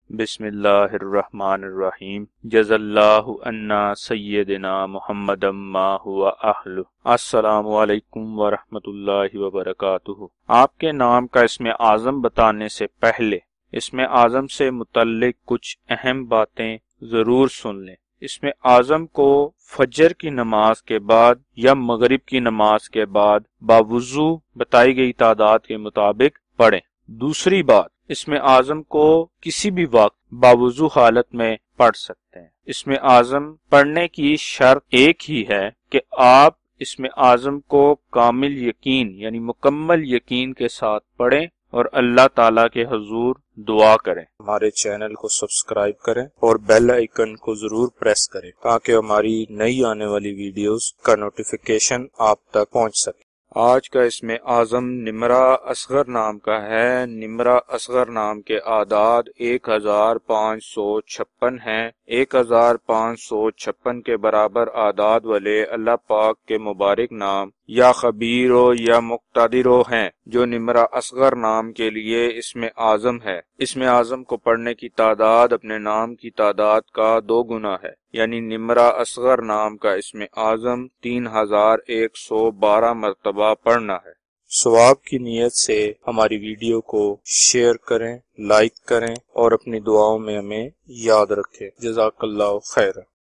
بسم اللہ الرحمن الرحیم جزا اللہ عنا سیدنا محمد ما ہوا اہل۔ السلام علیکم ورحمۃ اللہ وبرکاتہ۔ آپ کے نام کا اسم اعظم بتانے سے پہلے اسم اعظم سے متعلق کچھ اہم باتیں ضرور سن لیں۔ اسم اعظم کو فجر کی نماز کے بعد یا مغرب کی نماز کے بعد باوضو بتائی گئی تعداد کے مطابق پڑھیں۔ دوسری بات، اسم اعظم کو کسی بھی وقت باوضو حالت میں پڑھ سکتے ہیں۔ اسم اعظم پڑھنے کی شرط ایک ہی ہے کہ آپ اسم اعظم کو کامل یقین یعنی مکمل یقین کے ساتھ پڑھیں اور اللہ تعالیٰ کے حضور دعا کریں۔ ہمارے چینل کو سبسکرائب کریں اور بیل آئیکن کو ضرور پریس کریں تاکہ ہماری نئی آنے والی ویڈیوز کا نوٹیفیکیشن آپ تک پہنچ سکے۔ آج کا اسم اعظم نمرہ اصغر نام کا ہے۔ نمرہ اصغر نام کے اعداد 1556 ہیں۔ 1556 کے برابر اعداد والے اللہ پاک کے مبارک نام یا خبیرو یا مقتدرو ہیں، جو نمرہ اصغر نام کے لیے اسم اعظم ہے۔ اسم اعظم کو پڑھنے کی تعداد اپنے نام کی تعداد کا 2 گنا ہے، یعنی نمرہ اصغر نام کا اسم اعظم 3112 مرتبہ پڑھنا ہے۔ ثواب کی نیت سے ہماری ویڈیو کو شیئر کریں، لائک کریں اور اپنی دعاؤں میں ہمیں یاد رکھیں۔ جزاک اللہ خیر۔